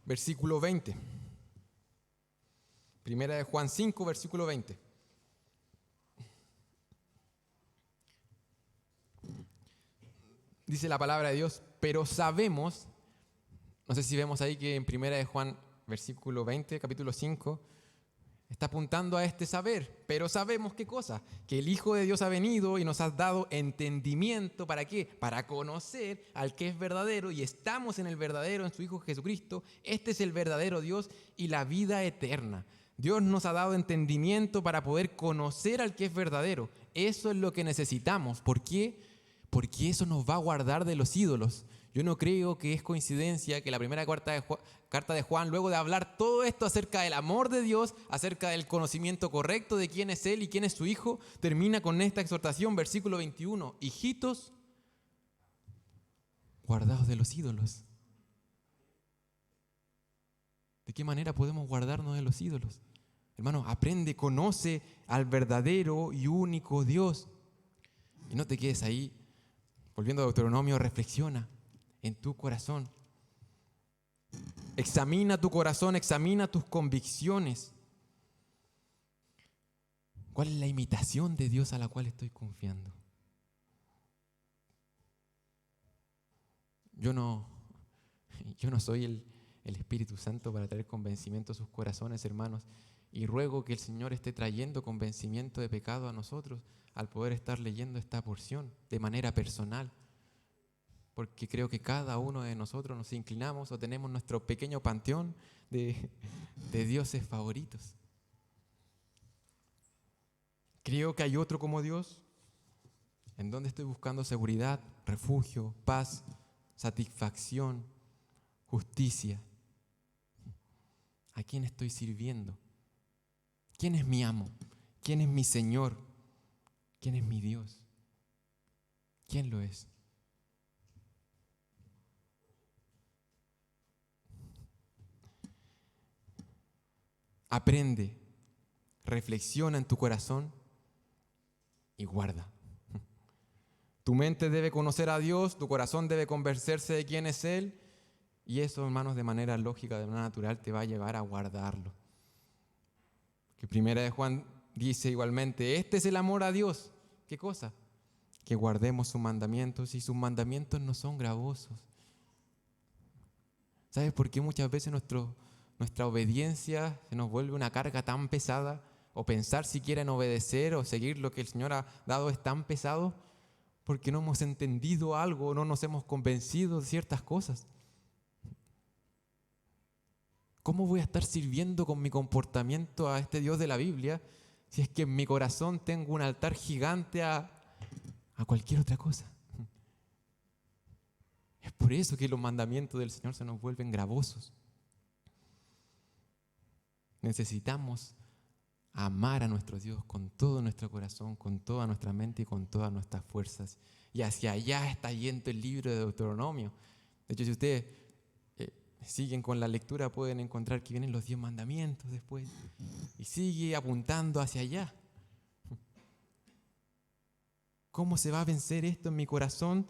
Versículo 20. Primera de Juan 5, versículo 20. Dice la palabra de Dios, pero sabemos, no sé si vemos ahí que en Primera de Juan, versículo 20, capítulo 5, está apuntando a este saber, pero sabemos qué cosa, que el Hijo de Dios ha venido y nos ha dado entendimiento, ¿para qué? Para conocer al que es verdadero y estamos en el verdadero, en su Hijo Jesucristo. Este es el verdadero Dios y la vida eterna. Dios nos ha dado entendimiento para poder conocer al que es verdadero. Eso es lo que necesitamos. ¿Por qué? Porque eso nos va a guardar de los ídolos. Yo no creo que es coincidencia que la primera carta de Juan, luego de hablar todo esto acerca del amor de Dios, acerca del conocimiento correcto de quién es Él y quién es su Hijo, termina con esta exhortación, versículo 21. Hijitos, guardaos de los ídolos. ¿De qué manera podemos guardarnos de los ídolos? Hermano, aprende, conoce al verdadero y único Dios. Y no te quedes ahí. Volviendo a Deuteronomio, reflexiona en tu corazón. Examina tu corazón, examina tus convicciones. ¿Cuál es la imitación de Dios a la cual estoy confiando? Yo no soy el Espíritu Santo para traer convencimiento a sus corazones, hermanos. Y ruego que el Señor esté trayendo convencimiento de pecado a nosotros al poder estar leyendo esta porción de manera personal. Porque creo que cada uno de nosotros nos inclinamos o tenemos nuestro pequeño panteón de dioses favoritos. Creo que hay otro como Dios, en donde estoy buscando seguridad, refugio, paz, satisfacción, justicia. ¿A quién estoy sirviendo? ¿Quién es mi amo? ¿Quién es mi Señor? ¿Quién es mi Dios? ¿Quién lo es? Aprende, reflexiona en tu corazón y guarda. Tu mente debe conocer a Dios, tu corazón debe convencerse de quién es Él, y eso, hermanos, de manera lógica, de manera natural, te va a llevar a guardarlo. Que Primera de Juan dice igualmente, este es el amor a Dios. ¿Qué cosa? Que guardemos sus mandamientos, y sus mandamientos no son gravosos. ¿Sabes por qué muchas veces nuestra obediencia se nos vuelve una carga tan pesada? O pensar siquiera en obedecer o seguir lo que el Señor ha dado es tan pesado, porque no hemos entendido algo, no nos hemos convencido de ciertas cosas. ¿Cómo voy a estar sirviendo con mi comportamiento a este Dios de la Biblia si es que en mi corazón tengo un altar gigante a cualquier otra cosa? Es por eso que los mandamientos del Señor se nos vuelven gravosos. Necesitamos amar a nuestro Dios con todo nuestro corazón, con toda nuestra mente y con todas nuestras fuerzas. Y hacia allá está yendo el libro de Deuteronomio. De hecho, si ustedes siguen con la lectura, pueden encontrar que vienen los 10 mandamientos después. Y sigue apuntando hacia allá. ¿Cómo se va a vencer esto en mi corazón?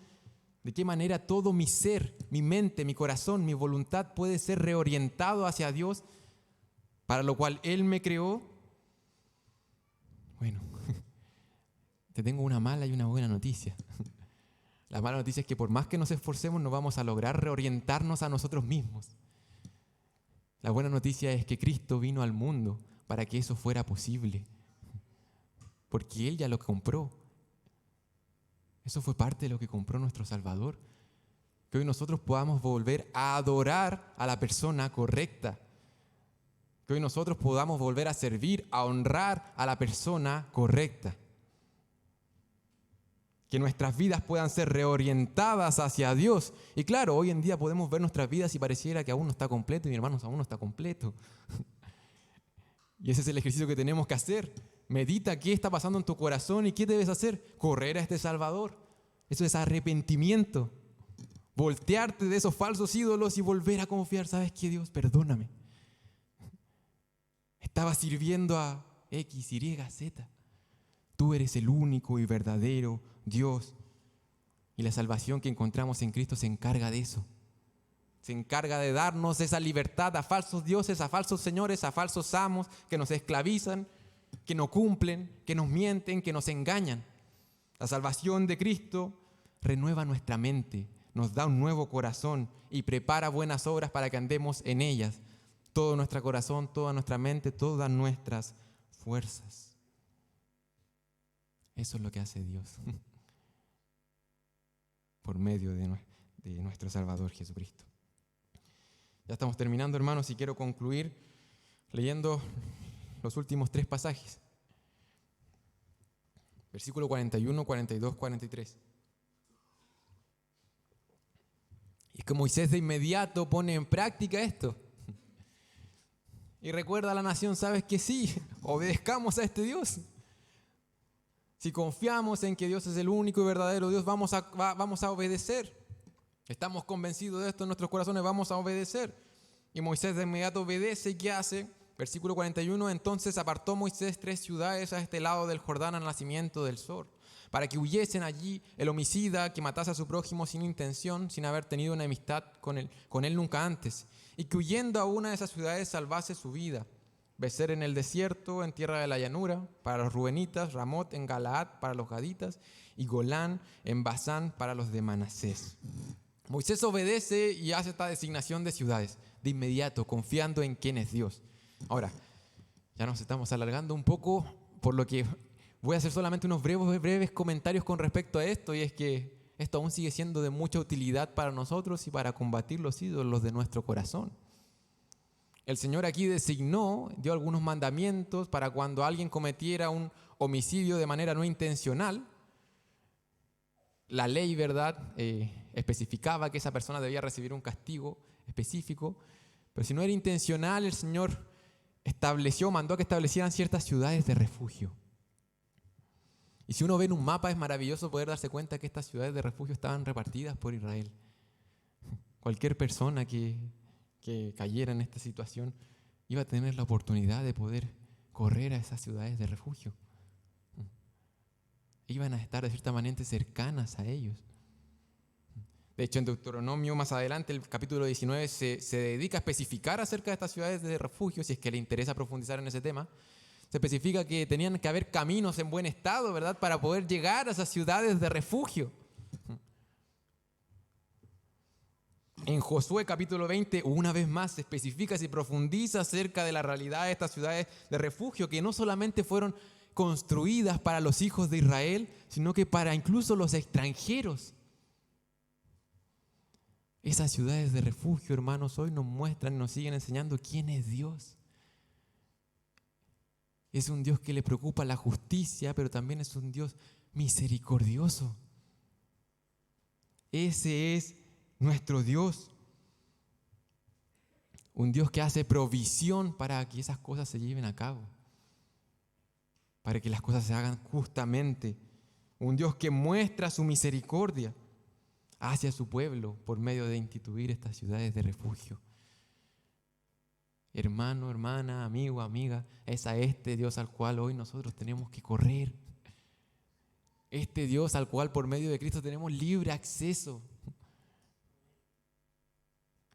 ¿De qué manera todo mi ser, mi mente, mi corazón, mi voluntad puede ser reorientado hacia Dios, para lo cual Él me creó? Bueno, te tengo una mala y una buena noticia. La mala noticia es que por más que nos esforcemos no vamos a lograr reorientarnos a nosotros mismos. La buena noticia es que Cristo vino al mundo para que eso fuera posible, porque Él ya lo compró. Eso fue parte de lo que compró nuestro Salvador. Que hoy nosotros podamos volver a adorar a la persona correcta. Que hoy nosotros podamos volver a servir, a honrar a la persona correcta. Que nuestras vidas puedan ser reorientadas hacia Dios. Y claro, hoy en día podemos ver nuestras vidas y pareciera que aún no está completo, y mi hermano, aún no está completo. Y ese es el ejercicio que tenemos que hacer. Medita qué está pasando en tu corazón y qué debes hacer. Correr a este Salvador. Eso es arrepentimiento. Voltearte de esos falsos ídolos y volver a confiar. ¿Sabes qué, Dios? Perdóname. Estaba sirviendo a X, Y, Z. Tú eres el único y verdadero Dios. Y la salvación que encontramos en Cristo se encarga de eso. Se encarga de darnos esa libertad a falsos dioses, a falsos señores, a falsos amos que nos esclavizan, que no cumplen, que nos mienten, que nos engañan. La salvación de Cristo renueva nuestra mente, nos da un nuevo corazón y prepara buenas obras para que andemos en ellas. Todo nuestro corazón, toda nuestra mente, todas nuestras fuerzas. Eso es lo que hace Dios por medio de nuestro Salvador Jesucristo. Ya estamos terminando, hermanos, y quiero concluir leyendo los últimos 3 pasajes. Versículo 41, 42, 43. Y es que Moisés de inmediato pone en práctica esto. Y recuerda a la nación, ¿sabes que sí? Obedezcamos a este Dios. Si confiamos en que Dios es el único y verdadero Dios, vamos a obedecer. Estamos convencidos de esto en nuestros corazones, vamos a obedecer. Y Moisés de inmediato obedece, ¿y qué hace? Versículo 41, entonces apartó Moisés 3 ciudades a este lado del Jordán al nacimiento del sol, para que huyesen allí el homicida que matase a su prójimo sin intención, sin haber tenido una amistad con él nunca antes, y que huyendo a una de esas ciudades salvase su vida. Becer en el desierto, en tierra de la llanura, para los rubenitas, Ramot en Galaad para los gaditas, y Golán en Basán para los de Manasés. Moisés obedece y hace esta designación de ciudades, de inmediato, confiando en quién es Dios. Ahora, ya nos estamos alargando un poco, por lo que voy a hacer solamente unos breves comentarios con respecto a esto, y es que esto aún sigue siendo de mucha utilidad para nosotros y para combatir los ídolos de nuestro corazón. El Señor aquí designó, dio algunos mandamientos para cuando alguien cometiera un homicidio de manera no intencional. La ley, ¿verdad?, especificaba que esa persona debía recibir un castigo específico, pero si no era intencional, el Señor mandó a que establecieran ciertas ciudades de refugio. Y si uno ve en un mapa, es maravilloso poder darse cuenta que estas ciudades de refugio estaban repartidas por Israel. Cualquier persona que cayera en esta situación iba a tener la oportunidad de poder correr a esas ciudades de refugio. Iban a estar de cierta manera cercanas a ellos. De hecho, en Deuteronomio, más adelante, el capítulo 19, se dedica a especificar acerca de estas ciudades de refugio, si es que le interesa profundizar en ese tema. Se especifica que tenían que haber caminos en buen estado, ¿verdad?, para poder llegar a esas ciudades de refugio. En Josué capítulo 20, una vez más, se especifica, se profundiza acerca de la realidad de estas ciudades de refugio, que no solamente fueron construidas para los hijos de Israel, sino que para incluso los extranjeros. Esas ciudades de refugio, hermanos, hoy nos muestran y nos siguen enseñando quién es Dios. Es un Dios que le preocupa la justicia, pero también es un Dios misericordioso. Ese es nuestro Dios. Un Dios que hace provisión para que esas cosas se lleven a cabo. para que las cosas se hagan justamente. Un Dios que muestra su misericordia hacia su pueblo por medio de instituir estas ciudades de refugio. Hermano, hermana, amigo, amiga, es a este Dios al cual hoy nosotros tenemos que correr. Este Dios al cual por medio de Cristo tenemos libre acceso.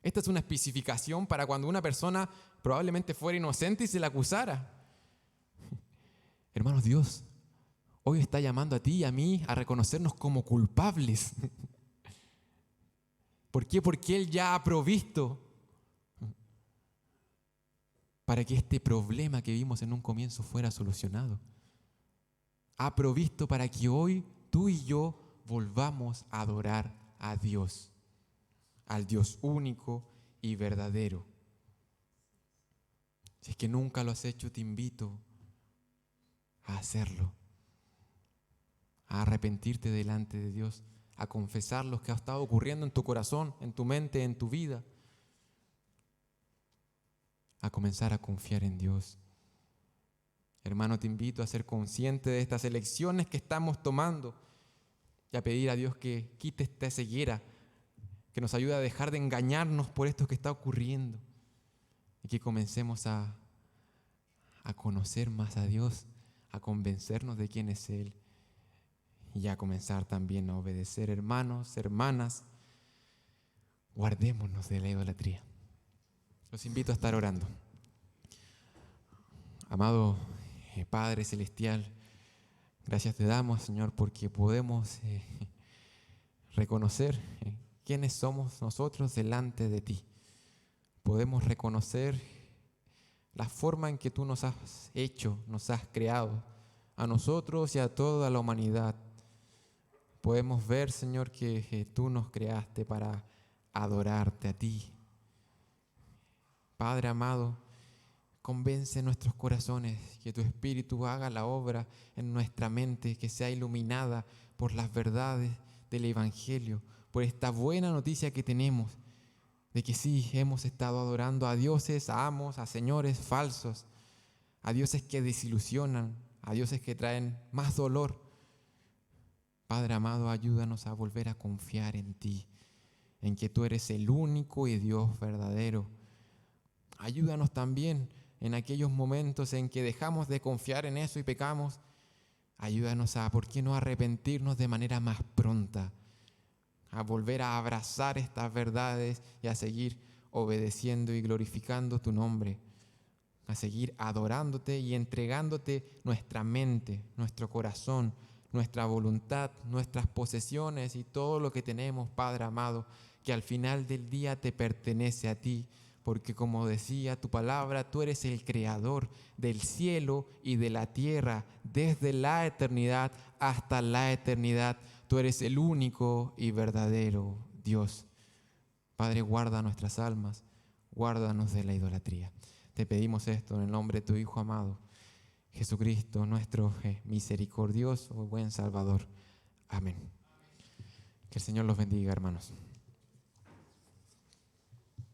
Esta es una especificación para cuando una persona probablemente fuera inocente y se la acusara. Hermanos, Dios hoy está llamando a ti y a mí a reconocernos como culpables. ¿Por qué? Porque Él ya ha provisto para que este problema que vimos en un comienzo fuera solucionado. Ha provisto para que hoy tú y yo volvamos a adorar a Dios, al Dios único y verdadero. Si es que nunca lo has hecho, te invito a hacerlo, a arrepentirte delante de Dios, a confesar lo que ha estado ocurriendo en tu corazón, en tu mente, en tu vida, a comenzar a confiar en Dios. Hermano, te invito a ser consciente de estas elecciones que estamos tomando y a pedir a Dios que quite esta ceguera, que nos ayude a dejar de engañarnos por esto que está ocurriendo y que comencemos a conocer más a Dios, a convencernos de quién es Él y a comenzar también a obedecer. Hermanos, hermanas, guardémonos de la idolatría. Los invito a estar orando. Amado Padre Celestial, gracias te damos, Señor, porque podemos reconocer quiénes somos nosotros delante de ti. Podemos reconocer la forma en que tú nos has hecho, nos has creado, a nosotros y a toda la humanidad. Podemos ver, Señor, que tú nos creaste para adorarte a ti. Padre amado, convence nuestros corazones, que tu Espíritu haga la obra en nuestra mente, que sea iluminada por las verdades del Evangelio, por esta buena noticia que tenemos, de que sí, hemos estado adorando a dioses, a amos, a señores falsos, a dioses que desilusionan, a dioses que traen más dolor. Padre amado, ayúdanos a volver a confiar en ti, en que tú eres el único y Dios verdadero. Ayúdanos también en aquellos momentos en que dejamos de confiar en eso y pecamos. Ayúdanos a, ¿por qué no arrepentirnos de manera más pronta? A volver a abrazar estas verdades y a seguir obedeciendo y glorificando tu nombre. A seguir adorándote y entregándote nuestra mente, nuestro corazón, nuestra voluntad, nuestras posesiones y todo lo que tenemos, Padre amado, que al final del día te pertenece a ti. Porque como decía tu palabra, tú eres el creador del cielo y de la tierra, desde la eternidad hasta la eternidad. Tú eres el único y verdadero Dios. Padre, guarda nuestras almas, guárdanos de la idolatría. Te pedimos esto en el nombre de tu Hijo amado, Jesucristo, nuestro misericordioso, buen Salvador. Amén. Que el Señor los bendiga, hermanos.